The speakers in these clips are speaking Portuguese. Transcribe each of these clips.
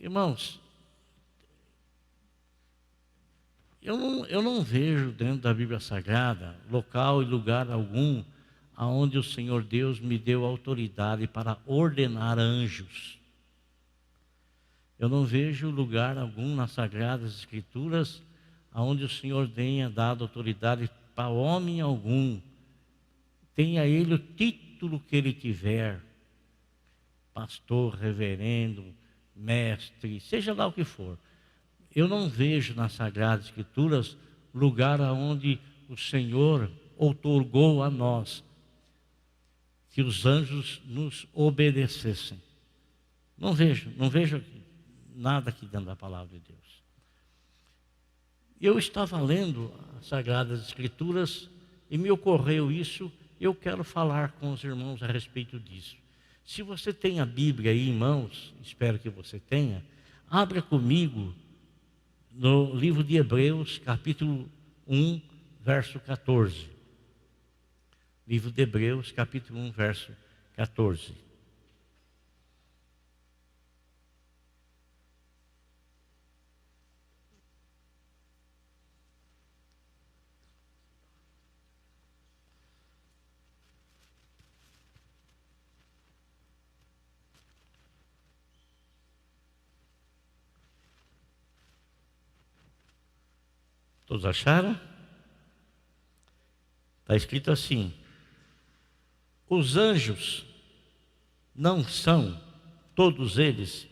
Irmãos, eu não vejo dentro da Bíblia Sagrada local e lugar algum aonde o Senhor Deus me deu autoridade para ordenar anjos. Eu não vejo lugar algum nas Sagradas Escrituras aonde o Senhor tenha dado autoridade para homem algum, tenha ele o título que ele tiver, pastor, reverendo, mestre, seja lá o que for. Eu não vejo nas Sagradas Escrituras lugar aonde o Senhor outorgou a nós que os anjos nos obedecessem. Não vejo nada aqui dentro da palavra de Deus. Eu estava lendo as Sagradas Escrituras e me ocorreu isso. Eu quero falar com os irmãos a respeito disso. Se você tem a Bíblia aí em mãos, espero que você tenha, abra comigo no livro de Hebreus, capítulo 1, verso 14. Livro de Hebreus, capítulo 1, verso 14. Todos acharam? Está escrito assim: os anjos não são, todos eles,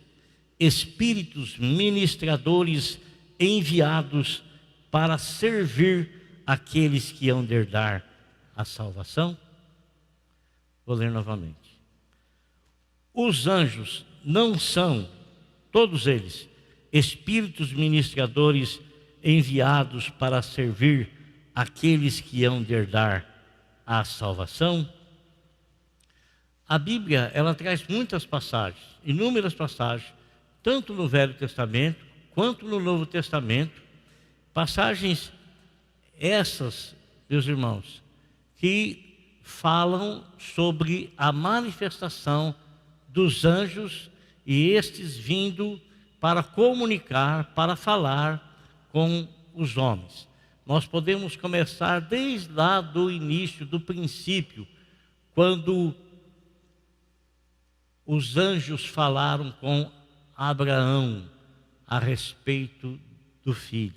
espíritos ministradores enviados para servir aqueles que hão de herdar a salvação? Vou ler novamente. Os anjos não são, todos eles, espíritos ministradores enviados para servir aqueles que hão de herdar a salvação? A Bíblia, ela traz muitas passagens, inúmeras passagens, tanto no Velho Testamento quanto no Novo Testamento, passagens essas, meus irmãos, que falam sobre a manifestação dos anjos e estes vindo para comunicar, para falar com os homens. Nós podemos começar desde lá do início, do princípio, quando os anjos falaram com Abraão a respeito do filho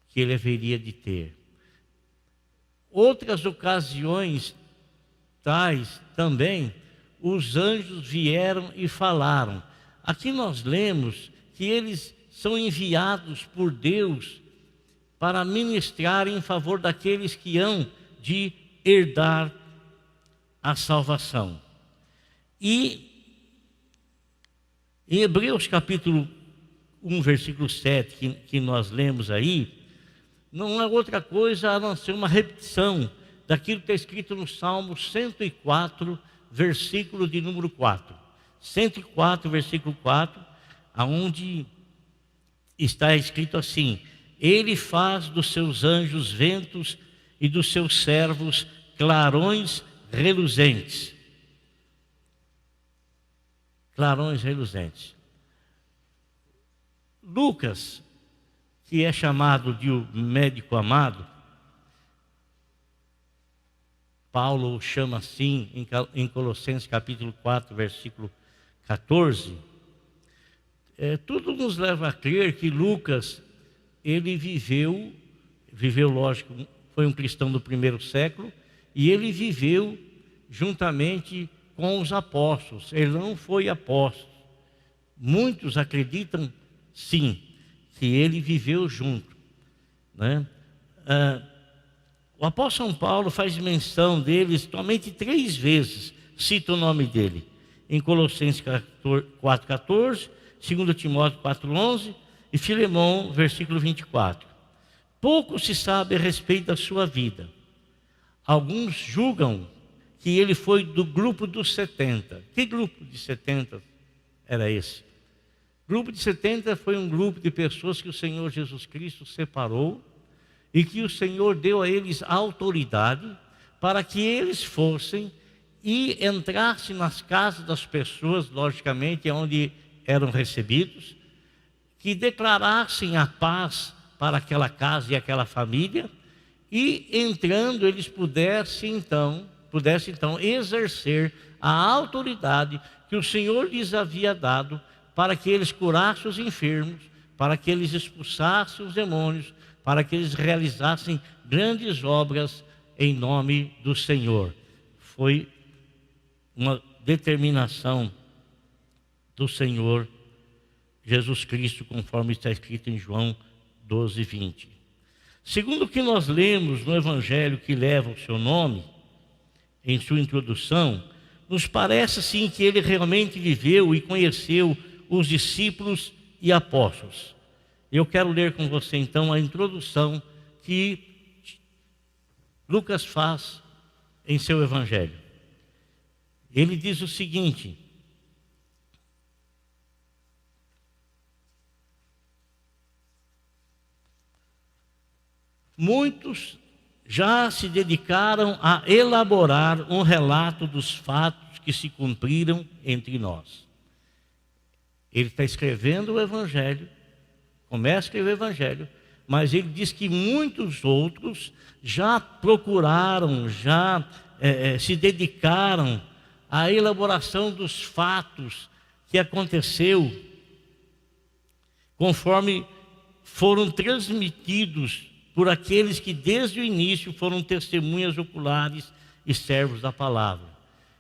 que ele haveria de ter. Outras ocasiões tais também, os anjos vieram e falaram. Aqui nós lemos que eles são enviados por Deus para ministrar em favor daqueles que hão de herdar a salvação. E em Hebreus capítulo 1, versículo 7, que nós lemos aí, não é outra coisa a não ser uma repetição daquilo que está escrito no Salmo 104, versículo de número 4. 104, versículo 4, aonde está escrito assim: ele faz dos seus anjos ventos e dos seus servos clarões reluzentes. Clarões reluzentes. Lucas, que é chamado de o médico amado, Paulo o chama assim em Colossenses capítulo 4, versículo 14, tudo nos leva a crer que Lucas, ele viveu, lógico, foi um cristão do primeiro século, e ele viveu juntamente com os apóstolos. Ele não foi apóstolo. Muitos acreditam, sim, que ele viveu junto, né? O apóstolo São Paulo faz menção deles somente 3 vezes, cita o nome dele, em Colossenses 4,14, 2 Timóteo 4,11 e Filemão, versículo 24. Pouco se sabe a respeito da sua vida. Alguns julgam que ele foi do grupo dos 70. Que grupo de 70 era esse? O grupo de 70 foi um grupo de pessoas que o Senhor Jesus Cristo separou e que o Senhor deu a eles autoridade para que eles fossem e entrassem nas casas das pessoas, logicamente, onde eram recebidos, que declarassem a paz para aquela casa e aquela família, e entrando eles pudessem então exercer a autoridade que o Senhor lhes havia dado para que eles curassem os enfermos, para que eles expulsassem os demônios, para que eles realizassem grandes obras em nome do Senhor. Foi uma determinação do Senhor Jesus Cristo, conforme está escrito em João 12:20. Segundo o que nós lemos no Evangelho que leva o seu nome, em sua introdução, nos parece sim que ele realmente viveu e conheceu os discípulos e apóstolos. Eu quero ler com você então a introdução que Lucas faz em seu Evangelho. Ele diz o seguinte: muitos já se dedicaram a elaborar um relato dos fatos que se cumpriram entre nós. Ele está escrevendo o Evangelho, começa a escrever o Evangelho, mas ele diz que muitos outros já procuraram, se dedicaram à elaboração dos fatos que aconteceu, conforme foram transmitidos por aqueles que desde o início foram testemunhas oculares e servos da palavra.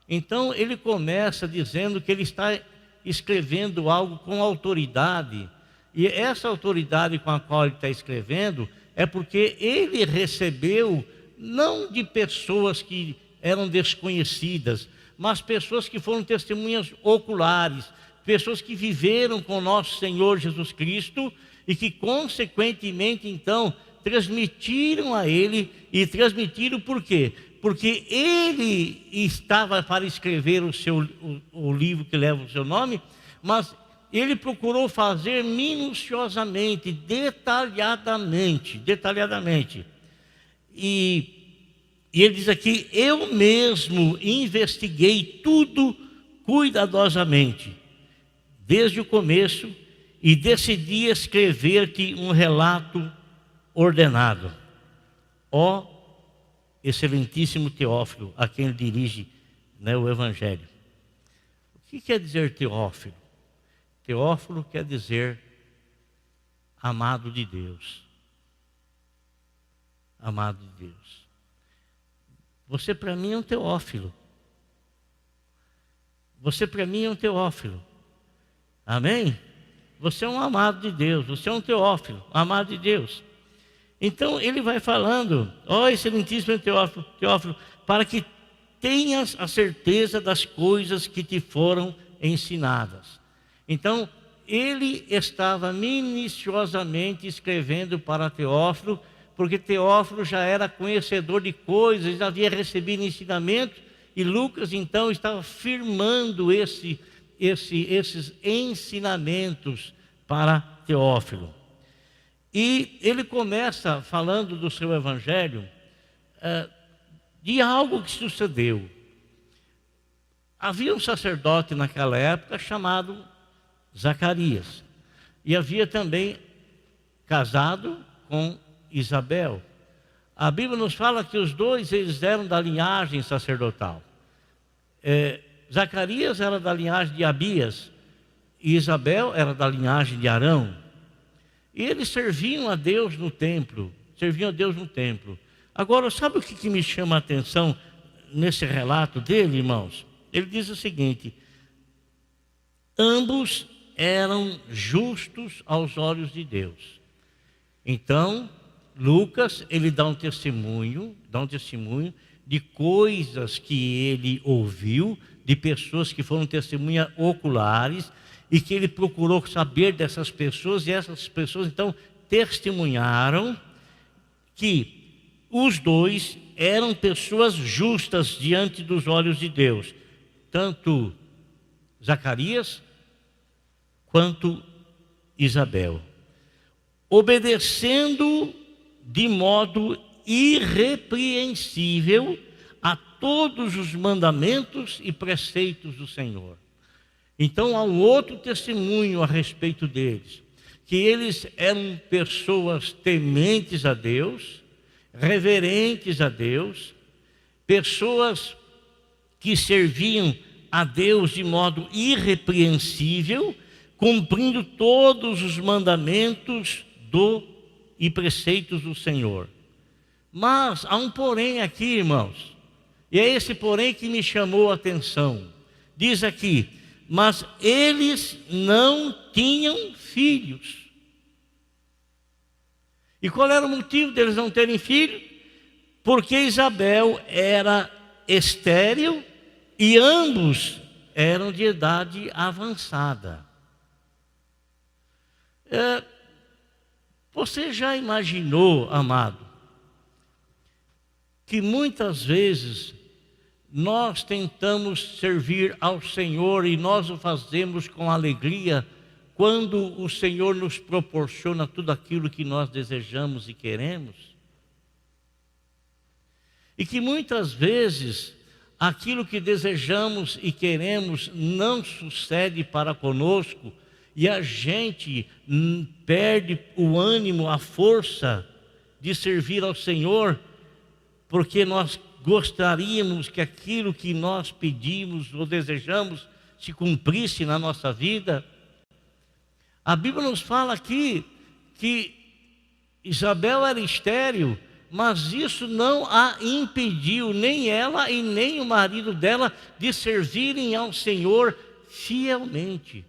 Então ele começa dizendo que ele está escrevendo algo com autoridade, e essa autoridade com a qual ele está escrevendo é porque ele recebeu não de pessoas que eram desconhecidas, mas pessoas que foram testemunhas oculares, pessoas que viveram com nosso Senhor Jesus Cristo e que consequentemente então transmitiram a ele. E transmitiram por quê? Porque ele estava para escrever o livro que leva o seu nome, mas ele procurou fazer minuciosamente, detalhadamente. E ele diz aqui: eu mesmo investiguei tudo cuidadosamente, desde o começo, e decidi escrever-te um relato ordenado. Ó excelentíssimo Teófilo, a quem ele dirige o Evangelho. O que quer dizer Teófilo? Teófilo quer dizer amado de Deus. Amado de Deus. Você para mim é um Teófilo. Você para mim é um Teófilo. Amém? Você é um amado de Deus. Você é um Teófilo, amado de Deus. Então ele vai falando: ó excelentíssimo Teófilo, para que tenhas a certeza das coisas que te foram ensinadas. Então ele estava minuciosamente escrevendo para Teófilo, porque Teófilo já era conhecedor de coisas, já havia recebido ensinamento, e Lucas então estava firmando esses ensinamentos para Teófilo. E ele começa falando do seu Evangelho de algo que sucedeu. Havia um sacerdote naquela época chamado Zacarias, e havia também casado com Isabel. A Bíblia nos fala que os dois eles eram da linhagem sacerdotal. Zacarias era da linhagem de Abias e Isabel era da linhagem de Arão. E eles serviam a Deus no templo. Agora, sabe o que me chama a atenção nesse relato dele, irmãos? Ele diz o seguinte: ambos eram justos aos olhos de Deus. Então, Lucas, ele dá um testemunho de coisas que ele ouviu, de pessoas que foram testemunhas oculares, e que ele procurou saber dessas pessoas, e essas pessoas então testemunharam que os dois eram pessoas justas diante dos olhos de Deus, tanto Zacarias quanto Isabel, obedecendo de modo irrepreensível a todos os mandamentos e preceitos do Senhor. Então há um outro testemunho a respeito deles, que eles eram pessoas tementes a Deus, reverentes a Deus, pessoas que serviam a Deus de modo irrepreensível, cumprindo todos os mandamentos e preceitos do Senhor. Mas há um porém aqui, irmãos, e é esse porém que me chamou a atenção. Diz aqui: mas eles não tinham filhos. E qual era o motivo deles não terem filho? Porque Isabel era estéril e ambos eram de idade avançada. Você já imaginou, amado, que muitas vezes nós tentamos servir ao Senhor e nós o fazemos com alegria quando o Senhor nos proporciona tudo aquilo que nós desejamos e queremos? E que muitas vezes aquilo que desejamos e queremos não sucede para conosco e a gente perde o ânimo, a força de servir ao Senhor, porque nós gostaríamos que aquilo que nós pedimos ou desejamos se cumprisse na nossa vida. A Bíblia nos fala aqui que Isabel era estéril, mas isso não a impediu, nem ela e nem o marido dela, de servirem ao Senhor fielmente.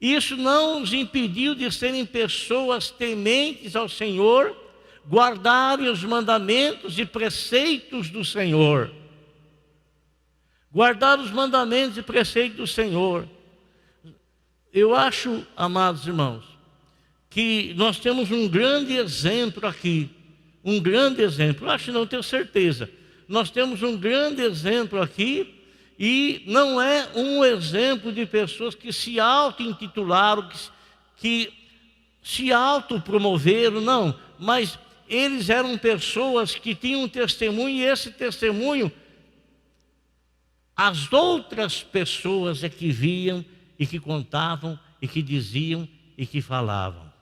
Isso não os impediu de serem pessoas tementes ao Senhor, guardarem os mandamentos e preceitos do Senhor. Guardar os mandamentos e preceitos do Senhor. Eu acho, amados irmãos, que nós temos um grande exemplo aqui. Um grande exemplo, acho, não tenho certeza. Nós temos um grande exemplo aqui. E não é um exemplo de pessoas que se auto-intitularam, que se autopromoveram, não. Mas eles eram pessoas que tinham um testemunho, e esse testemunho, as outras pessoas é que viam, e que contavam, e que diziam, e que falavam.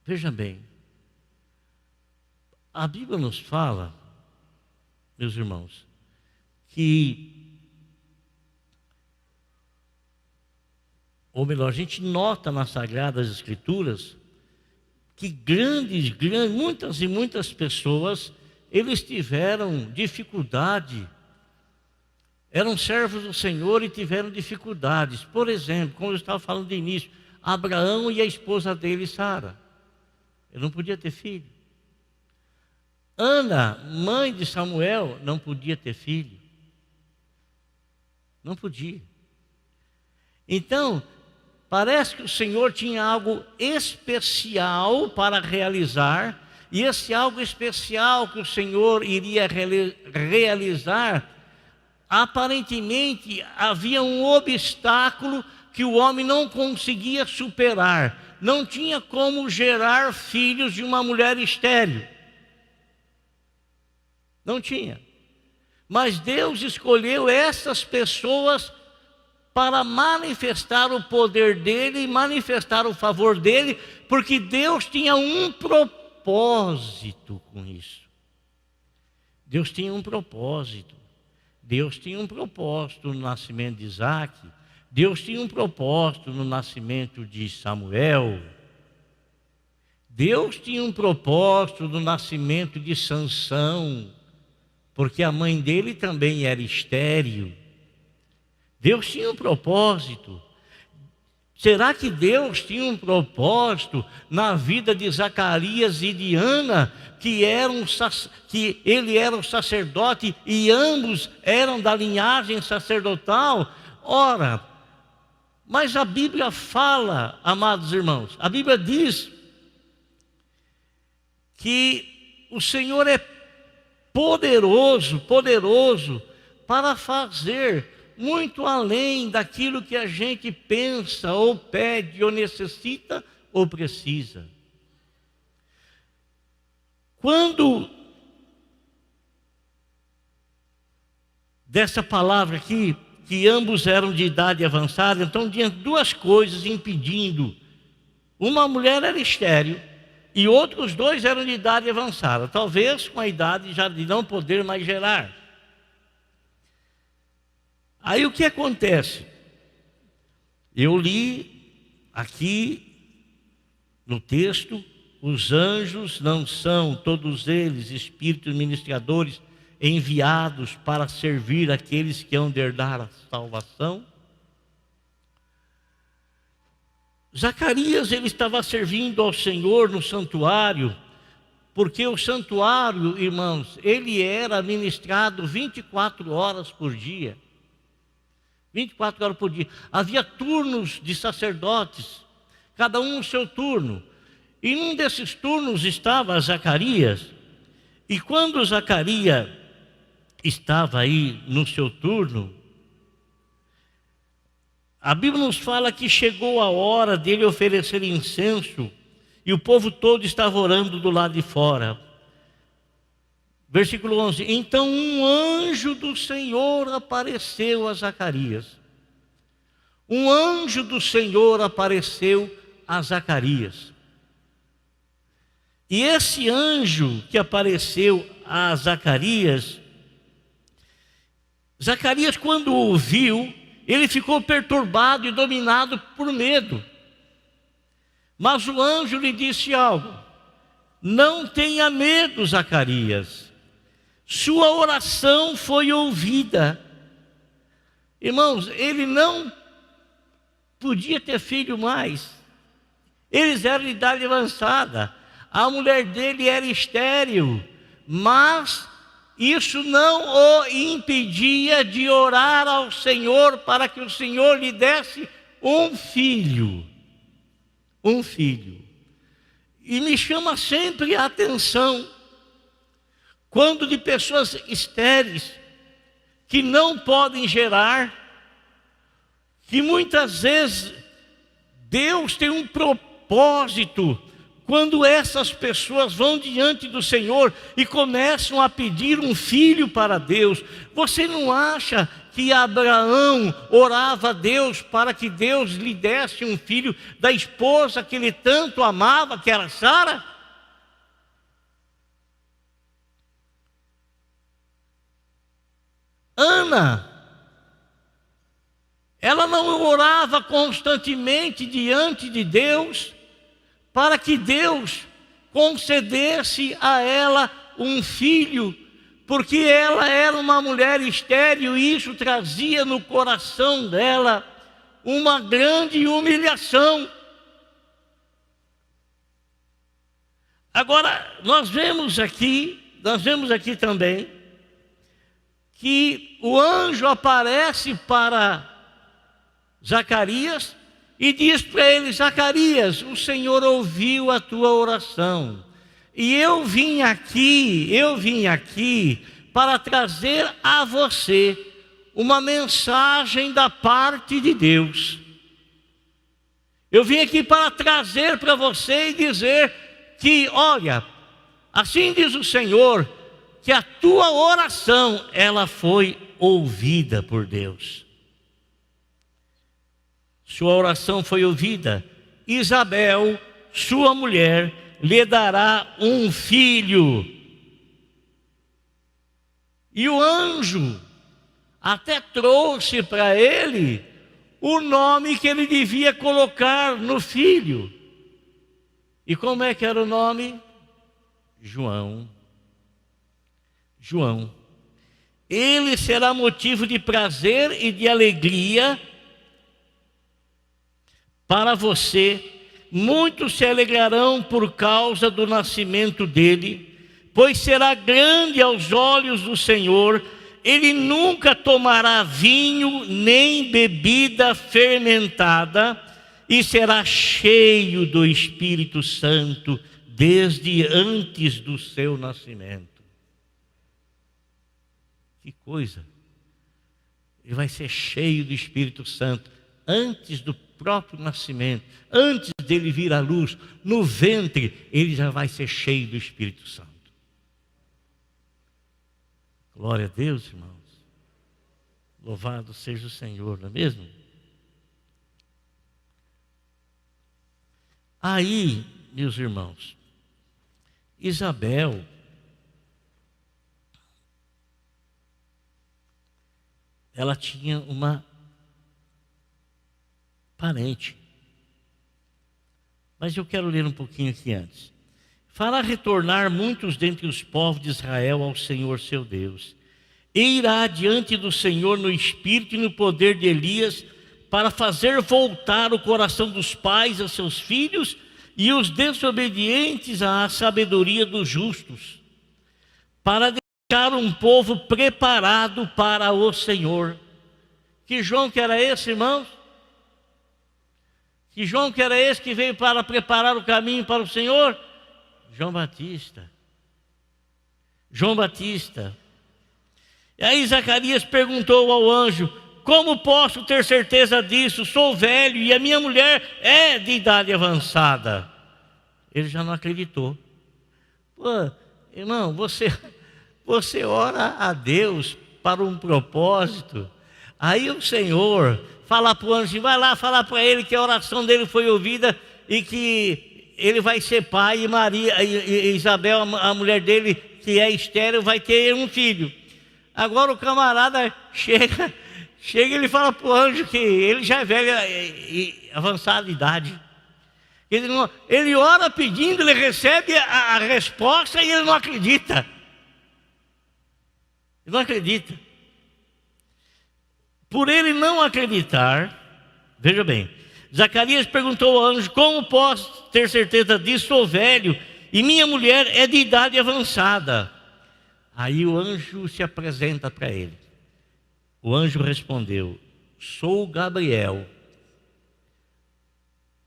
Veja bem. A Bíblia nos fala, meus irmãos, ou melhor, a gente nota nas Sagradas Escrituras que muitas e muitas pessoas, eles tiveram dificuldade, eram servos do Senhor e tiveram dificuldades. Por exemplo, como eu estava falando de início, Abraão e a esposa dele, Sara, ele não podia ter filho. Ana, mãe de Samuel, não podia ter filho. Não podia. Então, parece que o Senhor tinha algo especial para realizar, e esse algo especial que o Senhor iria realizar, aparentemente havia um obstáculo que o homem não conseguia superar. Não tinha como gerar filhos de uma mulher estéril. Não tinha. Mas Deus escolheu essas pessoas para manifestar o poder dele e manifestar o favor dele, porque Deus tinha um propósito com isso. Deus tinha um propósito. Deus tinha um propósito no nascimento de Isaac. Deus tinha um propósito no nascimento de Samuel. Deus tinha um propósito no nascimento de Sansão, porque a mãe dele também era estéril. Deus tinha um propósito. Será que Deus tinha um propósito na vida de Zacarias e de Ana, que ele era o sacerdote e ambos eram da linhagem sacerdotal? Ora, mas a Bíblia fala, amados irmãos, a Bíblia diz que o Senhor é poderoso para fazer muito além daquilo que a gente pensa, ou pede, ou necessita, ou precisa. Quando dessa palavra aqui, que ambos eram de idade avançada, então tinha duas coisas impedindo. Uma mulher era estéril e outros dois eram de idade avançada, talvez com a idade já de não poder mais gerar. Aí o que acontece? Eu li aqui no texto, os anjos não são todos eles espíritos ministradores enviados para servir aqueles que hão de herdar a salvação? Zacarias, ele estava servindo ao Senhor no santuário, porque o santuário, irmãos, ele era ministrado 24 horas por dia. 24 horas por dia. Havia turnos de sacerdotes, cada um no seu turno. E num desses turnos estava Zacarias. E quando Zacarias estava aí no seu turno, a Bíblia nos fala que chegou a hora dele oferecer incenso e o povo todo estava orando do lado de fora. Versículo 11: então um anjo do Senhor apareceu a Zacarias. Um anjo do Senhor apareceu a Zacarias. E esse anjo que apareceu a Zacarias, Zacarias, quando o ouviu, ele ficou perturbado e dominado por medo. Mas o anjo lhe disse algo: não tenha medo, Zacarias, sua oração foi ouvida. Irmãos, ele não podia ter filho mais. Eles eram de idade avançada. A mulher dele era estéril, mas isso não o impedia de orar ao Senhor para que o Senhor lhe desse um filho. Um filho. E me chama sempre a atenção quando de pessoas estéreis que não podem gerar, que muitas vezes Deus tem um propósito. Quando essas pessoas vão diante do Senhor e começam a pedir um filho para Deus, você não acha que Abraão orava a Deus para que Deus lhe desse um filho da esposa que ele tanto amava, que era Sara? Ana, ela não orava constantemente diante de Deus para que Deus concedesse a ela um filho, porque ela era uma mulher estéril e isso trazia no coração dela uma grande humilhação. Agora, nós vemos aqui também que o anjo aparece para Zacarias e diz para ele: Zacarias, o Senhor ouviu a tua oração. E eu vim aqui para trazer a você uma mensagem da parte de Deus. Eu vim aqui para trazer para você e dizer que, olha, assim diz o Senhor, que a tua oração, ela foi ouvida por Deus. Sua oração foi ouvida. Isabel, sua mulher, lhe dará um filho. E o anjo até trouxe para ele o nome que ele devia colocar no filho. E como é que era o nome? João. João. Ele será motivo de prazer e de alegria para você. Muitos se alegrarão por causa do nascimento dele, pois será grande aos olhos do Senhor. Ele nunca tomará vinho nem bebida fermentada e será cheio do Espírito Santo desde antes do seu nascimento. Que coisa! Ele vai ser cheio do Espírito Santo antes do próprio nascimento, antes dele vir à luz, no ventre, ele já vai ser cheio do Espírito Santo. Glória a Deus, irmãos. Louvado seja o Senhor, não é mesmo? Aí, meus irmãos, Isabel, ela tinha uma parente. Mas eu quero ler um pouquinho aqui antes. Fará retornar muitos dentre os povos de Israel ao Senhor seu Deus, e irá diante do Senhor no espírito e no poder de Elias, para fazer voltar o coração dos pais a seus filhos e os desobedientes à sabedoria dos justos, para deixar um povo preparado para o Senhor. Que João que era esse, irmãos? Que João que era esse que veio para preparar o caminho para o Senhor? João Batista. João Batista. E aí Zacarias perguntou ao anjo: como posso ter certeza disso? Sou velho e a minha mulher é de idade avançada. Ele já não acreditou. Pô, irmão, você ora a Deus para um propósito. Aí o Senhor fala para o anjo: vai lá falar para ele que a oração dele foi ouvida e que ele vai ser pai, e Maria, e Isabel, a mulher dele, que é estéril, vai ter um filho. Agora o camarada chega e ele fala para o anjo que ele já é velho e avançada de idade. Ele ora pedindo, ele recebe a resposta e ele não acredita. Ele não acredita. Por ele não acreditar, veja bem, Zacarias perguntou ao anjo: como posso ter certeza disso? Sou velho e minha mulher é de idade avançada. Aí o anjo se apresenta para ele. O anjo respondeu: sou Gabriel,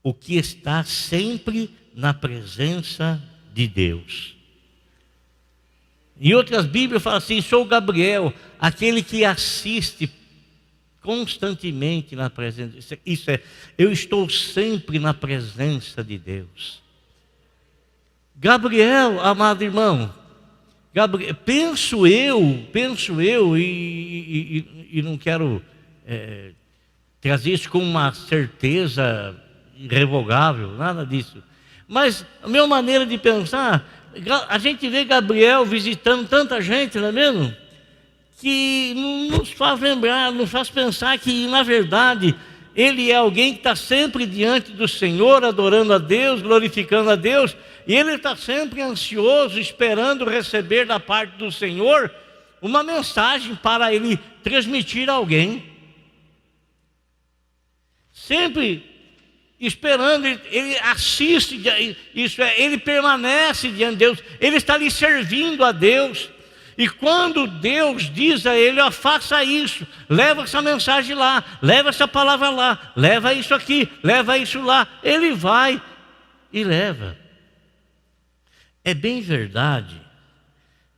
o que está sempre na presença de Deus. Em outras Bíblias fala assim: sou Gabriel, aquele que assiste constantemente na presença. Isso é, eu estou sempre na presença de Deus. Gabriel, amado irmão, Gabriel, penso eu, e não quero trazer isso com uma certeza irrevogável, nada disso. Mas a minha maneira de pensar, a gente vê Gabriel visitando tanta gente, não é mesmo? Que nos faz lembrar, nos faz pensar que, na verdade, ele é alguém que está sempre diante do Senhor, adorando a Deus, glorificando a Deus, e ele está sempre ansioso, esperando receber da parte do Senhor uma mensagem para ele transmitir a alguém. Sempre esperando, ele assiste, isso é, ele permanece diante de Deus, ele está ali servindo a Deus. E quando Deus diz a ele: ó, faça isso, leva essa mensagem lá, leva essa palavra lá, leva isso aqui, leva isso lá, ele vai e leva. É bem verdade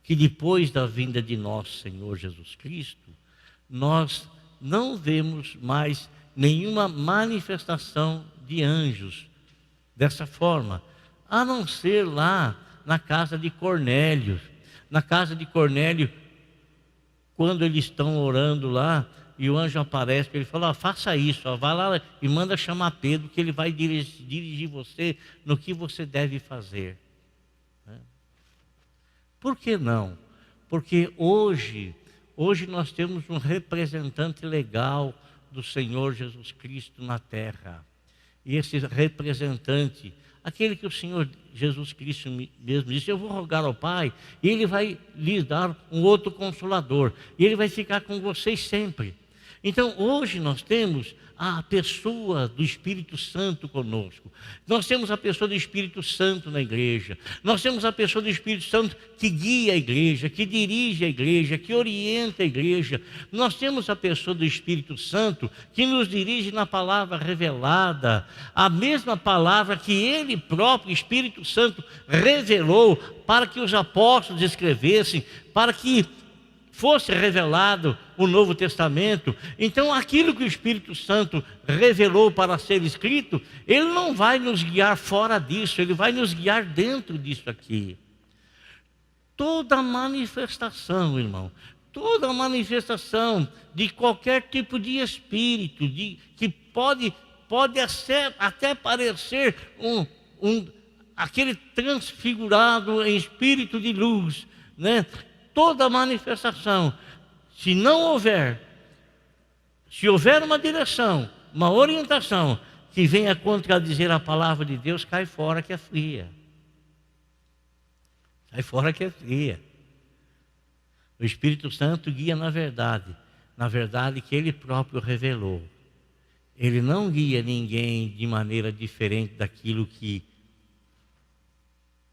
que depois da vinda de nosso Senhor Jesus Cristo, nós não vemos mais nenhuma manifestação de anjos dessa forma, a não ser lá na casa de Cornélio. Na casa de Cornélio, quando eles estão orando lá, e o anjo aparece, ele fala: faça isso, vai lá e manda chamar Pedro, que ele vai dirigir você no que você deve fazer. Por que não? Porque hoje nós temos um representante legal do Senhor Jesus Cristo na terra. E esse representante, aquele que o Senhor Jesus Cristo mesmo disse: eu vou rogar ao Pai, e Ele vai lhes dar um outro Consolador, e Ele vai ficar com vocês sempre. Então hoje nós temos a pessoa do Espírito Santo conosco. Nós temos a pessoa do Espírito Santo na igreja. Nós temos a pessoa do Espírito Santo que guia a igreja, que dirige a igreja, que orienta a igreja. Nós temos a pessoa do Espírito Santo que nos dirige na palavra revelada, a mesma palavra que Ele próprio, Espírito Santo, revelou para que os apóstolos escrevessem, para que fosse revelado o Novo Testamento. Então aquilo que o Espírito Santo revelou para ser escrito, Ele não vai nos guiar fora disso, Ele vai nos guiar dentro disso aqui. Toda manifestação, irmão, toda manifestação de qualquer tipo de espírito, que pode até parecer aquele transfigurado em espírito de luz, né? Toda manifestação, se houver uma direção, uma orientação que venha contradizer a palavra de Deus, cai fora que é fria. Cai fora que é fria. O Espírito Santo guia na verdade que Ele próprio revelou. Ele não guia ninguém de maneira diferente daquilo que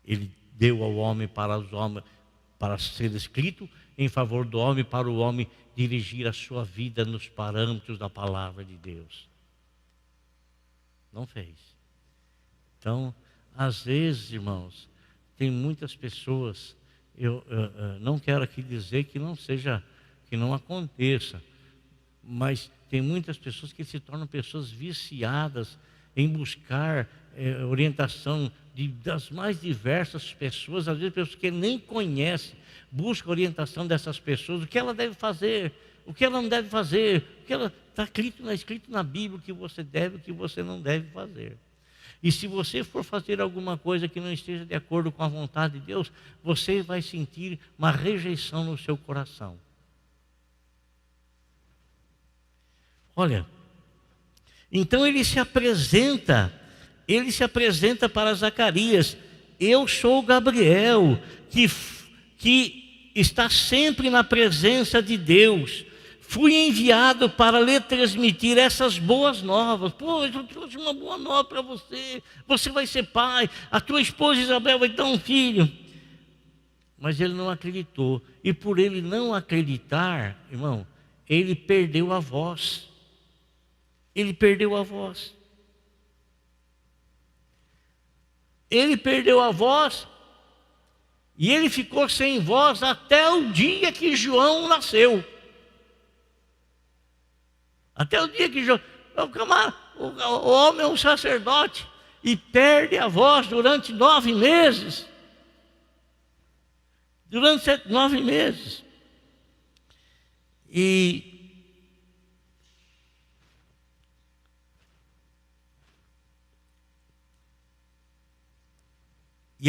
Ele deu ao homem para ser escrito em favor do homem, para o homem dirigir a sua vida nos parâmetros da palavra de Deus. Não fez. Então, às vezes, irmãos, tem muitas pessoas, eu não quero aqui dizer que não aconteça, mas tem muitas pessoas que se tornam pessoas viciadas em buscar orientação das mais diversas pessoas, às vezes pessoas que nem conhecem, buscam orientação dessas pessoas, o que ela deve fazer, o que ela não deve fazer, o que ela está escrito na Bíblia, o que você deve, o que você não deve fazer. E se você for fazer alguma coisa que não esteja de acordo com a vontade de Deus, você vai sentir uma rejeição no seu coração. Olha, então ele se apresenta para Zacarias: eu sou Gabriel, que está sempre na presença de Deus. Fui enviado para lhe transmitir essas boas novas. Pô, eu trouxe uma boa nova para você. Você vai ser pai, a tua esposa Isabel vai ter um filho. Mas ele não acreditou. E por ele não acreditar, irmão, ele perdeu a voz. Ele perdeu a voz. Ele perdeu a voz e ele ficou sem voz até o dia que João nasceu. Até o dia que João... O homem é um sacerdote e perde a voz durante 9 meses. Durante 9 meses. E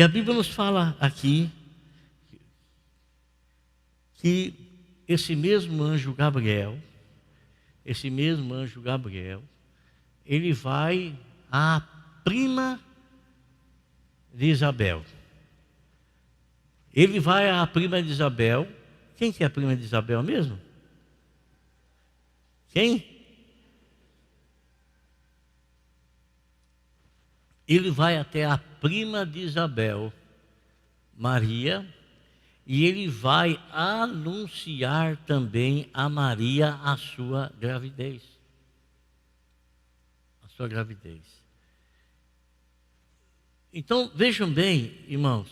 a Bíblia nos fala aqui que esse mesmo anjo Gabriel, ele vai à prima de Isabel. Ele vai à prima de Isabel. Quem que é a prima de Isabel mesmo? Quem? Ele vai até a prima de Isabel, Maria, e ele vai anunciar também a Maria a sua gravidez. A sua gravidez. Então, vejam bem, irmãos,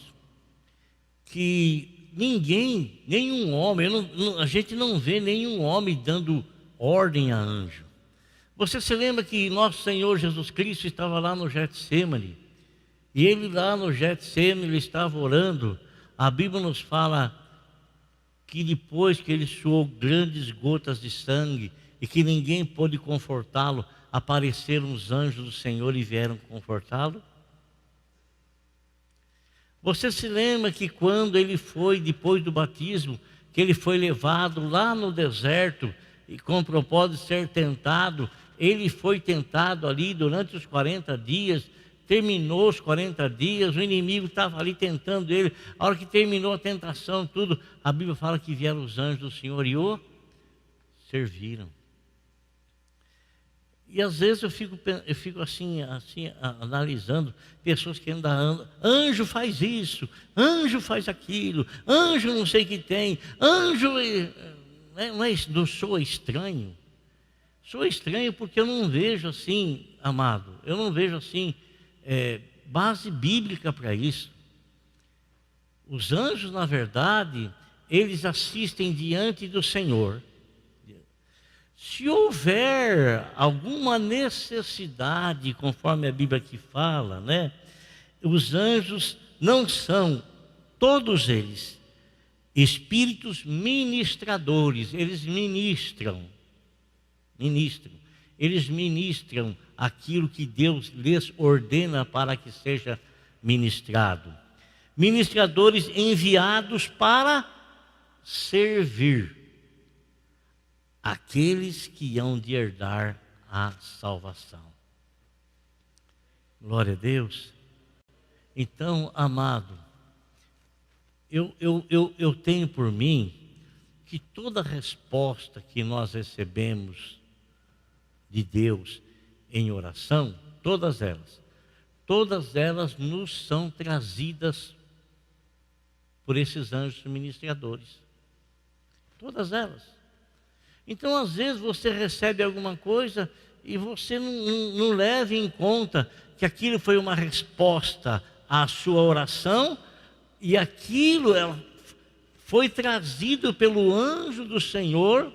que nenhum homem, a gente não vê nenhum homem dando ordem a anjo. Você se lembra que nosso Senhor Jesus Cristo estava lá no Getsêmani, e ele lá no Getsêmani, ele estava orando. A Bíblia nos fala que depois que ele suou grandes gotas de sangue e que ninguém pôde confortá-lo, apareceram os anjos do Senhor e vieram confortá-lo. Você se lembra que quando ele foi, depois do batismo, que ele foi levado lá no deserto e com o propósito de ser tentado, ele foi tentado ali durante os 40 dias, terminou os 40 dias, o inimigo estava ali tentando ele. A hora que terminou a tentação, tudo, a Bíblia fala que vieram os anjos do Senhor e o serviram. E às vezes eu fico assim analisando pessoas que andam, anjo faz isso, anjo faz aquilo, anjo não sei o que tem, anjo não sou estranho. Sou estranho porque eu não vejo assim, amado, eu não vejo assim base bíblica para isso. Os anjos, na verdade, eles assistem diante do Senhor. Se houver alguma necessidade, conforme a Bíblia aqui fala, né? Os anjos não são, todos eles, espíritos ministradores, eles ministram. Eles ministram aquilo que Deus lhes ordena para que seja ministrado. Ministradores enviados para servir aqueles que hão de herdar a salvação. Glória a Deus. Então, amado, eu tenho por mim que toda resposta que nós recebemos de Deus em oração, todas elas nos são trazidas por esses anjos ministradores. Todas elas. Então, às vezes, você recebe alguma coisa e você não leva em conta que aquilo foi uma resposta à sua oração, e aquilo foi trazido pelo anjo do Senhor,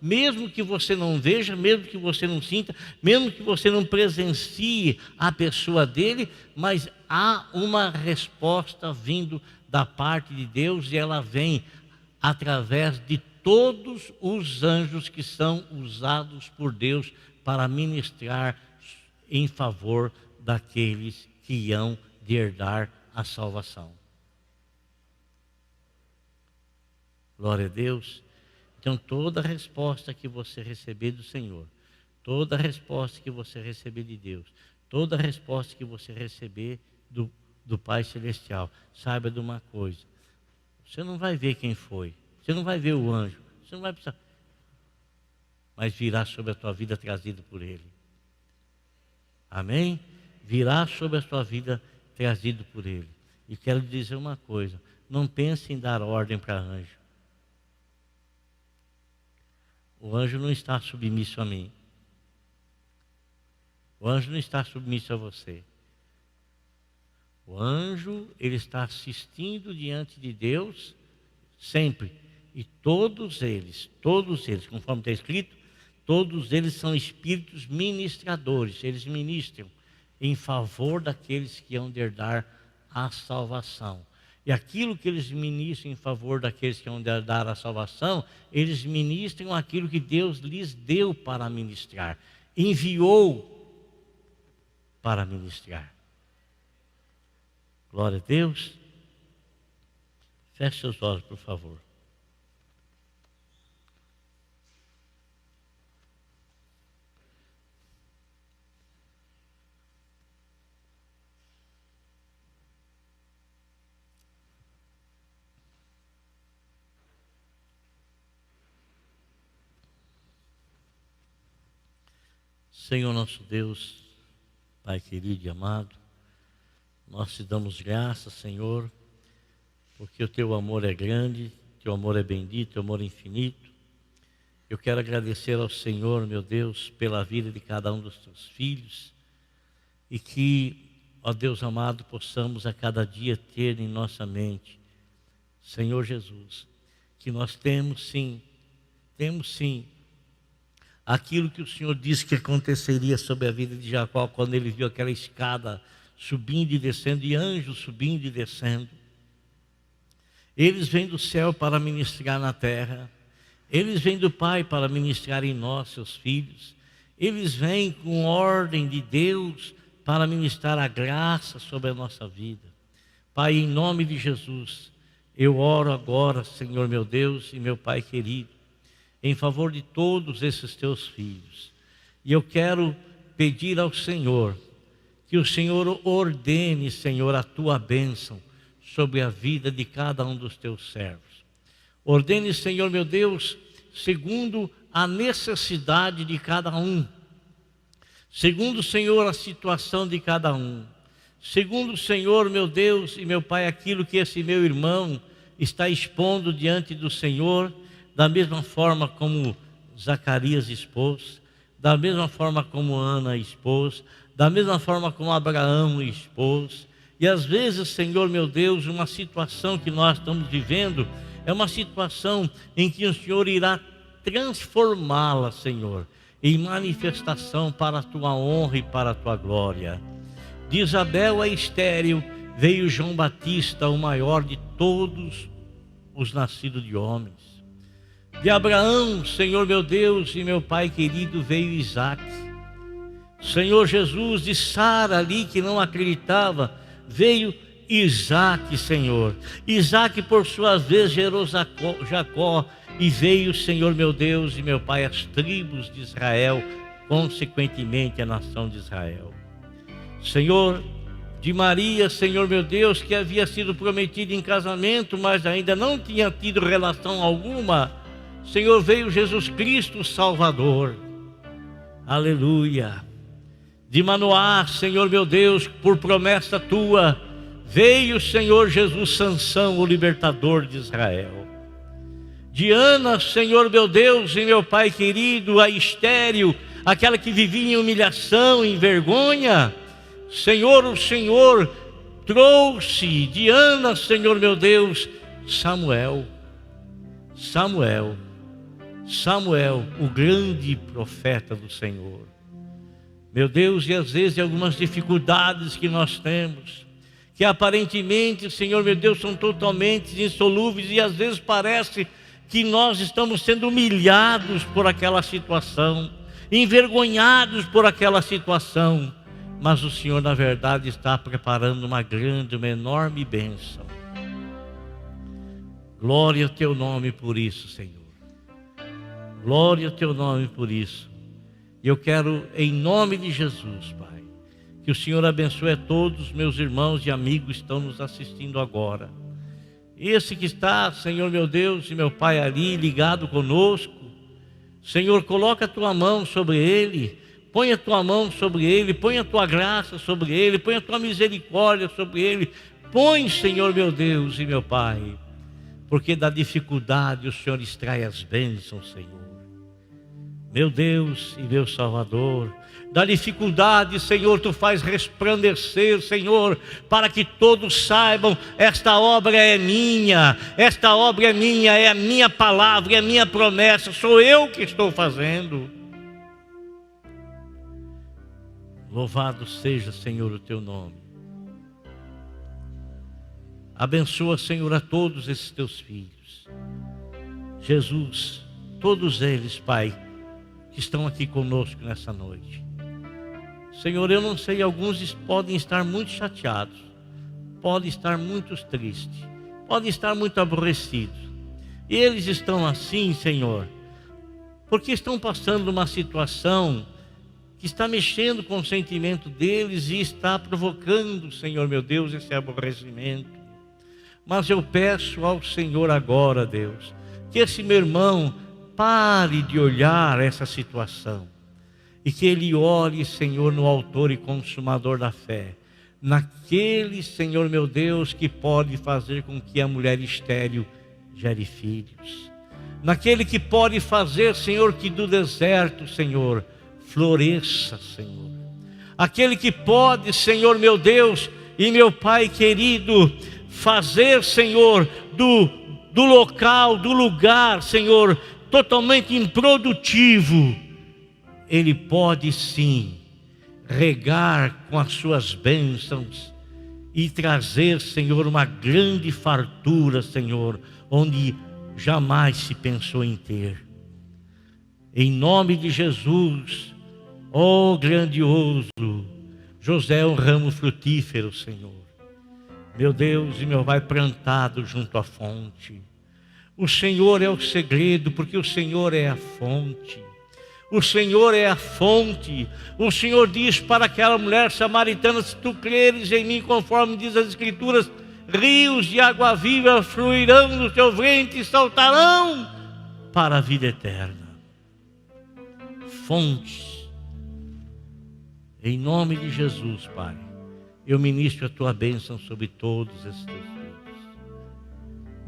mesmo que você não veja, mesmo que você não sinta, mesmo que você não presencie a pessoa dele, mas há uma resposta vindo da parte de Deus, e ela vem através de todos os anjos que são usados por Deus para ministrar em favor daqueles que hão de herdar a salvação. Glória a Deus. Então, toda resposta que você receber do Senhor, toda resposta que você receber de Deus, toda resposta que você receber do Pai Celestial, saiba de uma coisa: você não vai ver quem foi, você não vai ver o anjo, você não vai precisar, mas virá sobre a tua vida trazido por Ele. Amém? Virá sobre a tua vida trazido por Ele. E quero lhe dizer uma coisa: não pense em dar ordem para anjo. O anjo não está submisso a mim. O anjo não está submisso a você. O anjo, ele está assistindo diante de Deus sempre. E todos eles, conforme está escrito, todos eles são espíritos ministradores. Eles ministram em favor daqueles que hão de herdar a salvação. E aquilo que eles ministram em favor daqueles que hão de herdar a salvação, eles ministram aquilo que Deus lhes deu para ministrar. Enviou para ministrar. Glória a Deus. Feche seus olhos, por favor. Senhor nosso Deus, Pai querido e amado, nós te damos graças, Senhor, porque o teu amor é grande, teu amor é bendito, teu amor é infinito. Eu quero agradecer ao Senhor, meu Deus, pela vida de cada um dos teus filhos, e que, ó Deus amado, possamos a cada dia ter em nossa mente, Senhor Jesus, que nós temos sim, aquilo que o Senhor disse que aconteceria sobre a vida de Jacó, quando ele viu aquela escada subindo e descendo, e anjos subindo e descendo. Eles vêm do céu para ministrar na terra. Eles vêm do Pai para ministrar em nós, seus filhos. Eles vêm com ordem de Deus para ministrar a graça sobre a nossa vida. Pai, em nome de Jesus, eu oro agora, Senhor meu Deus e meu Pai querido, em favor de todos esses teus filhos. E eu quero pedir ao Senhor que o Senhor ordene, Senhor, a tua bênção sobre a vida de cada um dos teus servos. Ordene, Senhor meu Deus, segundo a necessidade de cada um, segundo, Senhor, a situação de cada um, segundo, Senhor meu Deus e meu Pai, aquilo que esse meu irmão está expondo diante do Senhor, da mesma forma como Zacarias expôs, da mesma forma como Ana expôs, da mesma forma como Abraão expôs. E às vezes, Senhor meu Deus, uma situação que nós estamos vivendo é uma situação em que o Senhor irá transformá-la, Senhor, em manifestação para a tua honra e para a tua glória. De Isabel a estéril veio João Batista, o maior de todos os nascidos de homens. De Abraão, Senhor meu Deus e meu Pai querido, veio Isaque. Senhor Jesus, de Sara ali que não acreditava, veio Isaque, Senhor. Isaque, por sua vez, gerou Jacó, e veio, Senhor meu Deus e meu Pai, as tribos de Israel, consequentemente a nação de Israel. Senhor, de Maria, Senhor meu Deus, que havia sido prometida em casamento, mas ainda não tinha tido relação alguma, Senhor, veio Jesus Cristo, Salvador. Aleluia. De Manoá, Senhor meu Deus, por promessa tua, veio, Senhor Jesus, Sansão, o libertador de Israel. De Ana, Senhor meu Deus e meu Pai querido, a estéril, aquela que vivia em humilhação, em vergonha, Senhor, o Senhor trouxe de Ana, Senhor meu Deus, Samuel, o grande profeta do Senhor. Meu Deus, e às vezes algumas dificuldades que nós temos, que aparentemente, Senhor meu Deus, são totalmente insolúveis, e às vezes parece que nós estamos sendo humilhados por aquela situação, envergonhados por aquela situação, mas o Senhor, na verdade, está preparando uma grande, uma enorme bênção. Glória ao teu nome por isso, Senhor. Glória ao teu nome por isso. E eu quero, em nome de Jesus, Pai, que o Senhor abençoe a todos os meus irmãos e amigos que estão nos assistindo agora. Esse que está, Senhor meu Deus e meu Pai, ali ligado conosco, Senhor, coloca a tua mão sobre ele, põe a tua mão sobre ele, põe a tua graça sobre ele, põe a tua misericórdia sobre ele, põe, Senhor meu Deus e meu Pai, porque da dificuldade o Senhor extrai as bênçãos, Senhor. Meu Deus e meu Salvador, da dificuldade, Senhor, tu faz resplandecer, Senhor, para que todos saibam, esta obra é minha, é a minha palavra, é a minha promessa, sou eu que estou fazendo. Louvado seja, Senhor, o teu nome. Abençoa, Senhor, a todos esses teus filhos. Jesus, todos eles, Pai, que estão aqui conosco nessa noite. Senhor, eu não sei, alguns podem estar muito chateados, podem estar muito tristes, podem estar muito aborrecidos. E eles estão assim, Senhor, porque estão passando uma situação que está mexendo com o sentimento deles e está provocando, Senhor meu Deus, esse aborrecimento. Mas eu peço ao Senhor agora, Deus, que esse meu irmão pare de olhar essa situação e que ele olhe, Senhor, no autor e consumador da fé, naquele, Senhor meu Deus, que pode fazer com que a mulher estéril gere filhos, naquele que pode fazer, Senhor, que do deserto, Senhor, floresça, Senhor, aquele que pode, Senhor meu Deus e meu Pai querido, fazer, Senhor, do local, do lugar, Senhor, totalmente improdutivo, ele pode sim regar com as suas bênçãos e trazer, Senhor, uma grande fartura, Senhor, onde jamais se pensou em ter. Em nome de Jesus, ó grandioso, José é um ramo frutífero, Senhor. Meu Deus e meu Pai, plantado junto à fonte. O Senhor é o segredo, porque o Senhor é a fonte. O Senhor é a fonte. O Senhor diz para aquela mulher samaritana: se tu creres em mim, conforme diz as Escrituras, rios de água viva fluirão do teu ventre e saltarão para a vida eterna. Fontes. Em nome de Jesus, Pai, eu ministro a tua bênção sobre todos esses teus filhos.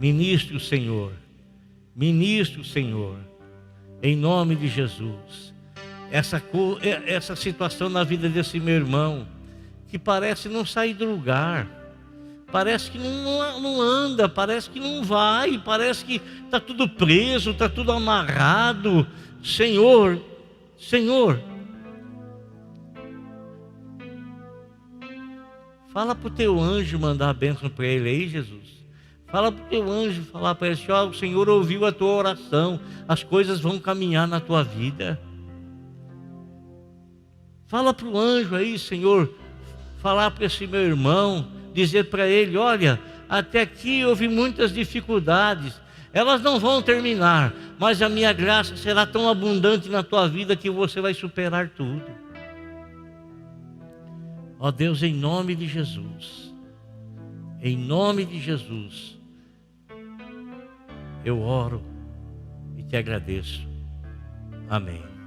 Ministre o Senhor, em nome de Jesus, essa situação na vida desse meu irmão, que parece não sair do lugar, parece que não anda, parece que não vai, parece que está tudo preso, está tudo amarrado. Senhor, fala para o teu anjo mandar a bênção para ele aí, Jesus. Fala para o teu anjo, falar para ele assim, ó, o Senhor ouviu a tua oração, as coisas vão caminhar na tua vida. Fala para o anjo aí, Senhor, falar para esse meu irmão, dizer para ele, olha, até aqui houve muitas dificuldades, elas não vão terminar, mas a minha graça será tão abundante na tua vida que você vai superar tudo. Ó Deus, em nome de Jesus, em nome de Jesus, eu oro e te agradeço. Amém.